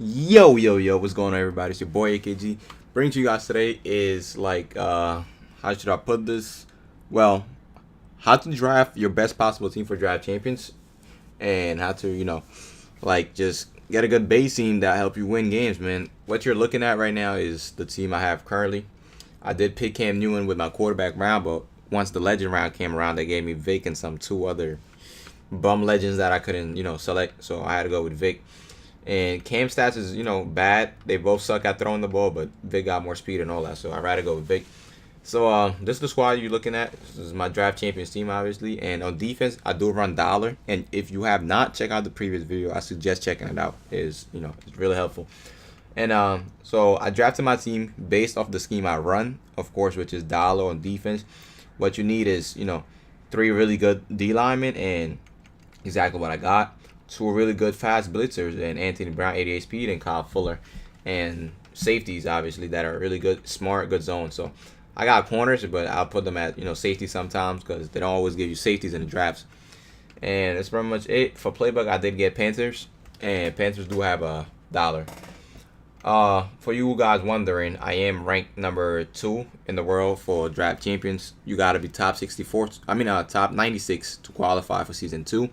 Yo, what's going on, everybody? It's your boy AKG. Bringing to you guys today is how should I put this? Well, how to draft your best possible team for draft champions, and how to, just get a good base team that help you win games, man. What you're looking at right now is the team I have currently. I did pick Cam Newton with my quarterback round, but once the legend round came around, they gave me Vic and some two other bum legends that I couldn't, select. So I had to go with Vic. And Cam stats is, bad. They both suck at throwing the ball, but Vic got more speed and all that. So I'd rather go with Vic. So this is the squad you're looking at. This is my draft champions team, obviously. And on defense, I do run dollar. And if you have not checked out the previous video, I suggest checking it out. It's really helpful. And so I drafted my team based off the scheme I run, of course, which is dollar on defense. What you need is, three really good D linemen, and exactly what I got. Two really good fast blitzers, and Anthony Brown, 88 speed, and Kyle Fuller, and safeties obviously that are really good, smart, good zone. So I got corners, but I'll put them at safety sometimes because they don't always give you safeties in the drafts. And that's pretty much it for playbook. I did get Panthers, and Panthers do have a dollar. For you guys wondering, I am ranked number 2 in the world for draft champions. You gotta be top 64. Top 96 to qualify for season 2.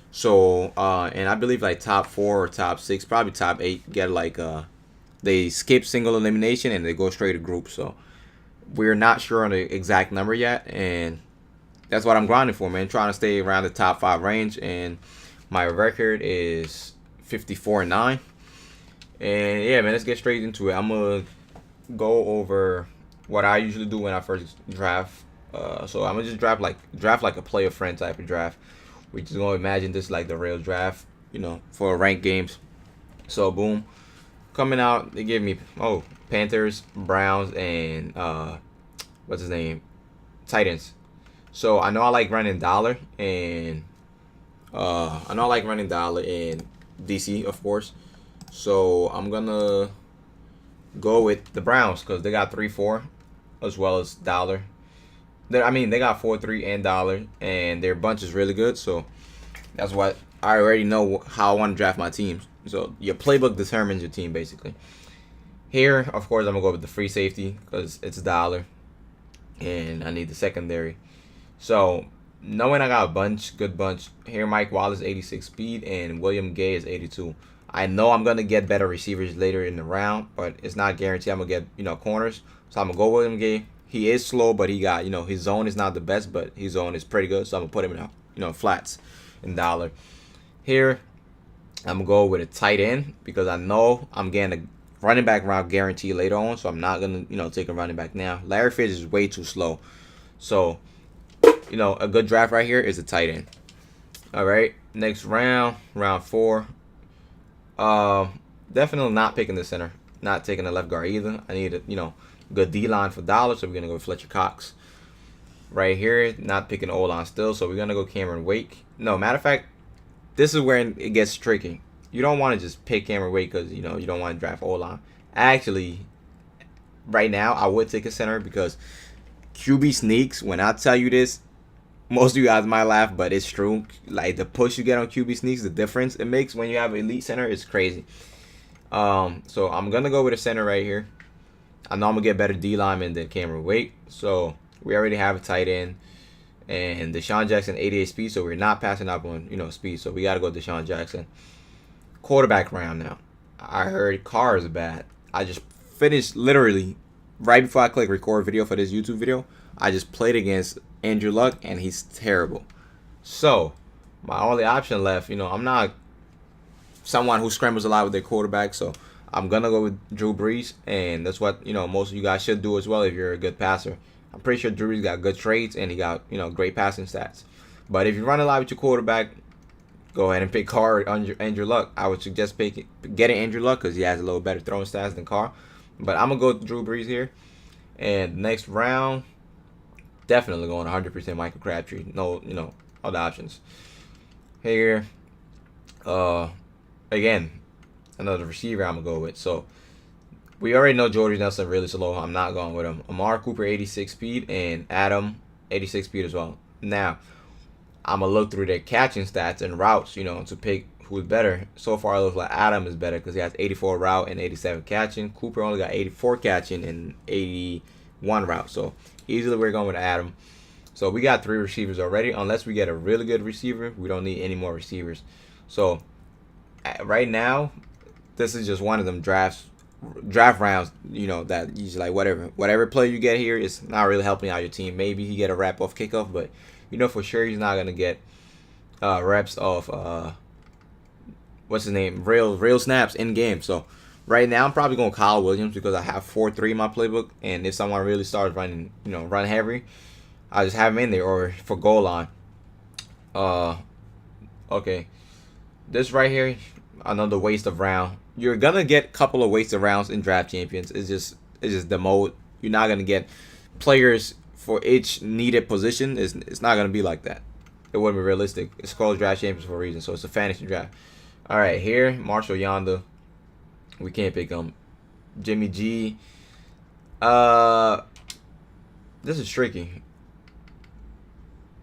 So, and I believe like top 4 or top 6, probably top 8 get they skip single elimination and they go straight to group. So we're not sure on the exact number yet, and that's what I'm grinding for, man. Trying to stay around the top 5 range, and my record is 54-9. And yeah, man, let's get straight into it. I'm gonna go over what I usually do when I first draft. So I'm gonna just draft like a player friend type of draft. We just gonna imagine this like the real draft, for ranked games. So boom, coming out, they give me Panthers, Browns, and what's his name, Titans. So I know I like running dollar, and DC, of course. So I'm gonna go with the Browns because they got 3-4 as well as dollar. They got 4-3 and dollar, and their bunch is really good. So that's what I already know how I want to draft my teams. So your playbook determines your team basically. Here, of course, I'm gonna go with the free safety because it's dollar, and I need the secondary. So knowing I got a good bunch here, Mike Wallace 86 speed and William Gay is 82. I know I'm gonna get better receivers later in the round, but it's not guaranteed I'm gonna get corners. So I'm gonna go William Gay. He is slow, but he got his zone is not the best, but his zone is pretty good. So I'm gonna put him in flats in dollar. Here I'm gonna go with a tight end because I know I'm getting a running back round guarantee later on. So I'm not gonna take a running back now. Larry Fitz is way too slow. So a good draft right here is a tight end. All right, next round 4. Definitely not picking the center. Not taking the left guard either. I need a good D line for dollar, so we're gonna go with Fletcher Cox. Right here, not picking O line still, so we're gonna go Cameron Wake. No, matter of fact, this is where it gets tricky. You don't want to just pick Cameron Wake because you don't want to draft O line. Actually, right now I would take a center because QB sneaks. When I tell you this, most of you guys might laugh, but it's true. Like the push you get on QB sneaks, the difference it makes when you have an elite center is crazy. So I'm gonna go with a center right here. I know I'm gonna get better D lineman than Cameron Wake. So we already have a tight end and Deshaun Jackson 88 speed, so we're not passing up on speed. So we gotta go Deshaun Jackson. Quarterback round now. I heard Carr is bad. I just finished literally right before I click record video for this YouTube video. I just played against Andrew Luck, and he's terrible. So my only option left, I'm not someone who scrambles a lot with their quarterback, so I'm gonna go with Drew Brees, and that's what most of you guys should do as well if you're a good passer. I'm pretty sure Drew Brees got good traits and he got great passing stats. But if you run a lot with your quarterback, go ahead and pick Carr or Andrew Luck. I would suggest getting Andrew Luck because he has a little better throwing stats than Carr. But I'm gonna go with Drew Brees here. And next round, definitely going 100% Michael Crabtree. No, other options. Here, again, another receiver I'm going to go with. So, we already know Jordy Nelson really slow. I'm not going with him. Amari Cooper, 86 speed, and Adam, 86 speed as well. Now, I'm going to look through their catching stats and routes, to pick who's better. So far, it looks like Adam is better because he has 84 route and 87 catching. Cooper only got 84 catching and 81 route. So easily we're going with Adam. So we got 3 receivers already. Unless we get a really good receiver, we don't need any more receivers. So right now, this is just one of them draft rounds, you know, that you just like whatever player you get here is not really helping out your team. Maybe he get a wrap off kickoff, but you know for sure he's not gonna get reps of what's his name, real snaps in game. So right now I'm probably going Kyle Williams because I have 4-3 in my playbook, and if someone really starts running, you know, run heavy, I just have him in there, or for goal line. Okay, this right here, another waste of round. You're gonna get a couple of wasted rounds in draft champions. It's just the mode. You're not gonna get players for each needed position. It's not gonna be like that. It wouldn't be realistic. It's called draft champions for a reason, so it's a fantasy draft. All right, here Marshall Yonder. We can't pick him. Jimmy G. This is tricky.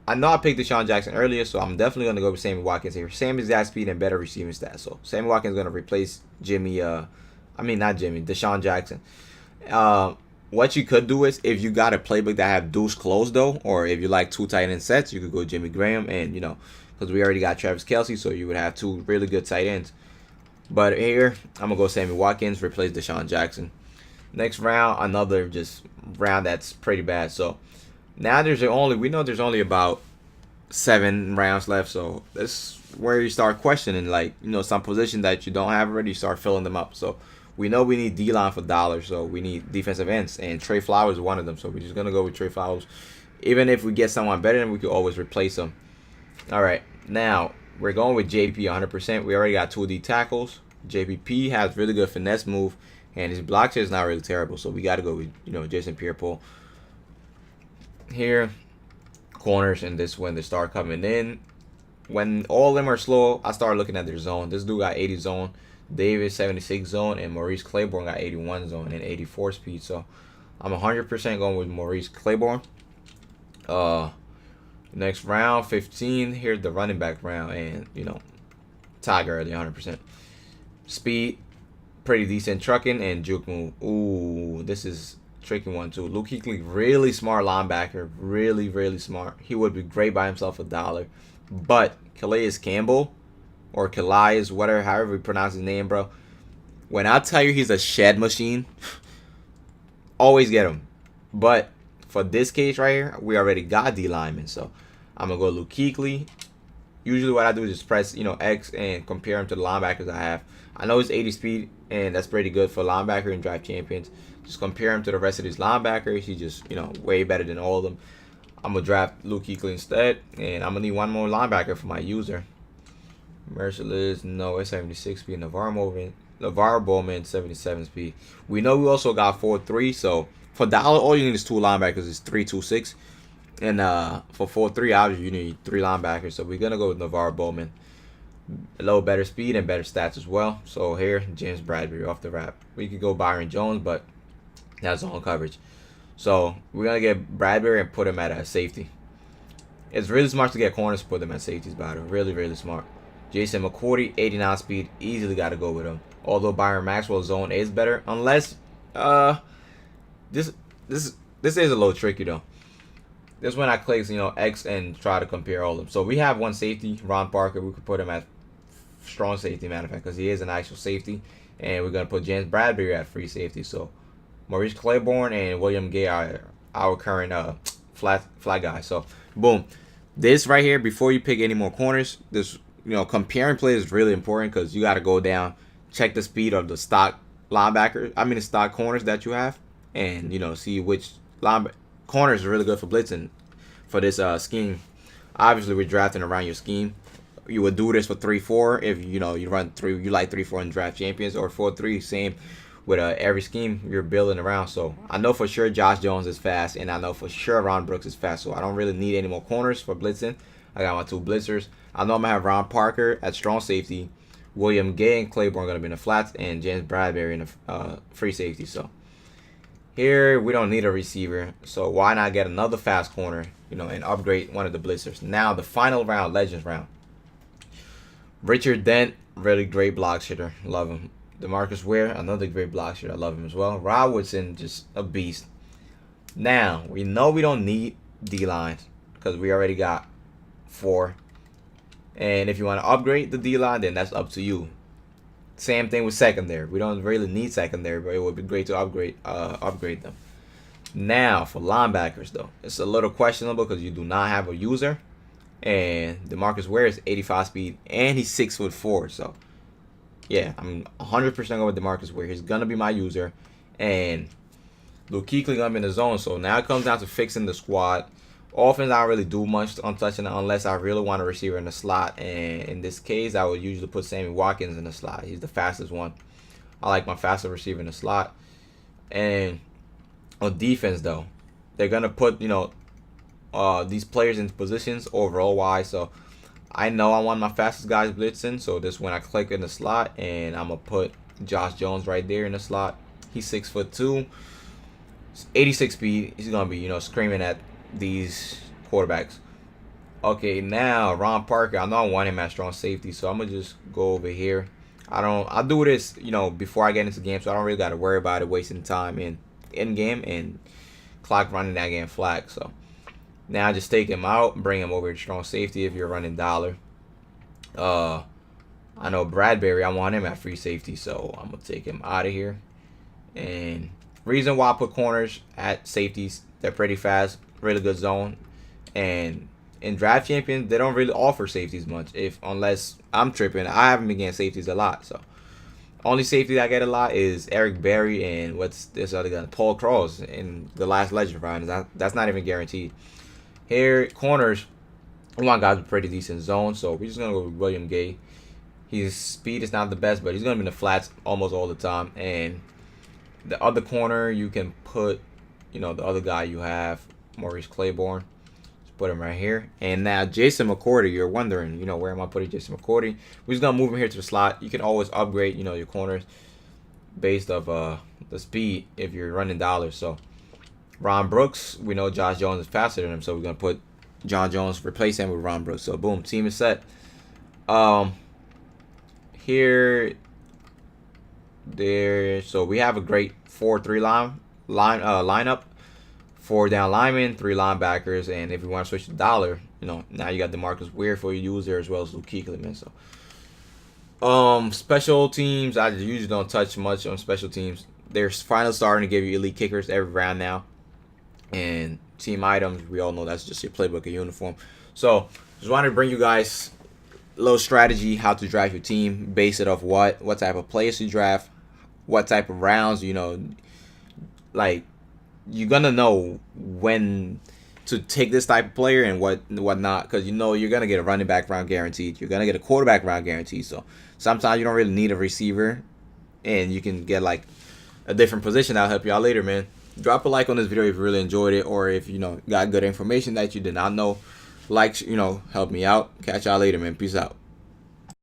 I know I picked Deshaun Jackson earlier, so I'm definitely going to go with Sammy Watkins here. Same exact speed and better receiving stats. So Sammy Watkins is going to replace Deshaun Jackson. What you could do is, if you got a playbook that have deuce close though, or if you like 2 tight end sets, you could go Jimmy Graham, and you know, because we already got Travis Kelce, so you would have 2 really good tight ends. But here, I'm going to go Sammy Watkins, replace Deshaun Jackson. Next round, another just round that's pretty bad. So now we know there's only about 7 rounds left. So that's where you start questioning, like, you know, some position that you don't have already, you start filling them up. So we know we need D-line for dollars, so we need defensive ends, and Trey Flowers is one of them. So we're just going to go with Trey Flowers. Even if we get someone better, then we could always replace them. All right, now we're going with JP 100%. We already got 2 D tackles. JPP has really good finesse move, and his block share is not really terrible. So we got to go with, you know, Jason Pierre-Paul. Here, corners, and this when they start coming in. When all of them are slow, I start looking at their zone. This dude got 80 zone, Davis 76 zone, and Maurice Claiborne got 81 zone and 84 speed. So I'm 100% going with Maurice Claiborne. Next round, 15. Here's the running back round, and you know, Tiger early 100%. Speed, pretty decent trucking, and juke move. Ooh, this is tricky one too. Luke Kuechly, really smart linebacker, really smart. He would be great by himself $1. But Calais Campbell, or Calais, whatever, however you pronounce his name, bro. When I tell you he's a shed machine, always get him. But for this case right here, we already got D lineman, so I'm gonna go Luke Kuechly. Usually what I do is just press, you know, X and compare him to the linebackers I have. I know he's 80 speed, and that's pretty good for linebacker in draft champions. Just compare him to the rest of these linebackers. He's just, you know, way better than all of them. I'm going to draft Luke Kuechly instead, and I'm going to need one more linebacker for my user. Merciless, no, it's 76 speed. LeVar Bowman, 77 speed. We know we also got 4-3, so for dollar, all you need is 2 linebackers. It's 3-2-6. And for 4-3, obviously, you need 3 linebackers. So we're going to go with LeVar Bowman. A little better speed and better stats as well. So here, James Bradbury off the wrap. We could go Byron Jones, but that's zone coverage. So we're going to get Bradbury and put him at a safety. It's really smart to get corners to put them at safeties, by the way. Really smart. Jason McCourty, 89 speed. Easily got to go with him. Although Byron Maxwell's zone is better. Unless, this is a little tricky, though. This when I click, you know, X and try to compare all of them. So we have one safety, Ron Parker. We could put him at strong safety, matter of fact, because he is an actual safety. And we're going to put James Bradbury at free safety. So Maurice Claiborne and William Gay are our current flat guy. So boom. This right here, before you pick any more corners, this, you know, comparing plays is really important, because you got to go down, check the speed of the stock the stock corners that you have, and, you know, see which corners are really good for blitzing for this scheme. Obviously, we're drafting around your scheme. You would do this for 3-4 if, you know, you like 3-4 in draft champions, or 4-3, same with every scheme you're building around. So I know for sure Josh Jones is fast, and I know for sure Ron Brooks is fast, so I don't really need any more corners for blitzing. I got my 2 blitzers. I know I'm gonna have Ron Parker at strong safety, William Gay and Claiborne gonna be in the flats, and James Bradbury in the free safety. So here we don't need a receiver, so why not get another fast corner, you know, and upgrade one of the blitzers. Now the final round, Legends round. Richard Dent, really great block hitter. Love him. DeMarcus Ware, another great block hitter. I love him as well. Rod Woodson, just a beast. Now, we know we don't need D-lines because we already got 4. And if you want to upgrade the D-line, then that's up to you. Same thing with secondary. We don't really need secondary, but it would be great to upgrade them. Now, for linebackers, though, it's a little questionable because you do not have a user. And DeMarcus Ware is 85 speed, and he's 6'4". So, yeah, I'm 100% going with DeMarcus Ware. He's going to be my user. And Luke Kuechly going to be in the zone. So, now it comes down to fixing the squad. Offense, I don't really do much on touching it unless I really want a receiver in the slot. And in this case, I would usually put Sammy Watkins in the slot. He's the fastest one. I like my fastest receiver in the slot. And on defense, though, they're going to put, these players in positions overall wise. So I know I want my fastest guys blitzing. So this when I click in the slot, and I'm going to put Josh Jones right there in the slot. He's 6'2", 86 speed. He's going to be, screaming at these quarterbacks. Okay, now Ron Parker, I know I want him at strong safety, so I'm gonna just go over here. I'll do this, before I get into the game, so I don't really gotta worry about it wasting time in game and clock running that game flag. So now I just take him out and bring him over to strong safety if you're running dollar. I know Bradbury, I want him at free safety, so I'm gonna take him out of here. And reason why I put corners at safeties, they're pretty fast, really good zone, and in draft champions they don't really offer safeties much, unless I'm tripping. I haven't been getting safeties a lot, so only safety I get a lot is Eric Berry and what's this other guy, Paul Cross in the last Legend round. That's not even guaranteed. Here corners, we want guys with pretty decent zone, so we're just gonna go with William Gay. His speed is not the best, but he's gonna be in the flats almost all the time. And the other corner you can put, the other guy you have, Maurice Claiborne. Just put him right here. And now Jason McCourty, you're wondering, where am I putting Jason McCourty? We're just gonna move him here to the slot. You can always upgrade, your corners based off the speed if you're running dollars. So Ron Brooks, we know Josh Jones is faster than him, so we're gonna put John Jones, replace him with Ron Brooks. So boom, team is set. Here, there. So we have a great 4-3 lineup. 4 down linemen, 3 linebackers, and if you want to switch to dollar, now you got DeMarcus Ware for your user as well as Luke Kuechly, man. So, special teams, I usually don't touch much on special teams. They're finally starting to give you elite kickers every round now, and team items, we all know that's just your playbook and uniform. So, just wanted to bring you guys a little strategy how to draft your team, base it off what type of players you draft, what type of rounds, like. You're gonna know when to take this type of player and what not, because you're gonna get a running back round guaranteed. You're gonna get a quarterback round guaranteed. So sometimes you don't really need a receiver, and you can get like a different position. That'll help you out later, man. Drop a like on this video if you really enjoyed it, or if got good information that you did not know. Likes, help me out. Catch y'all later, man. Peace out.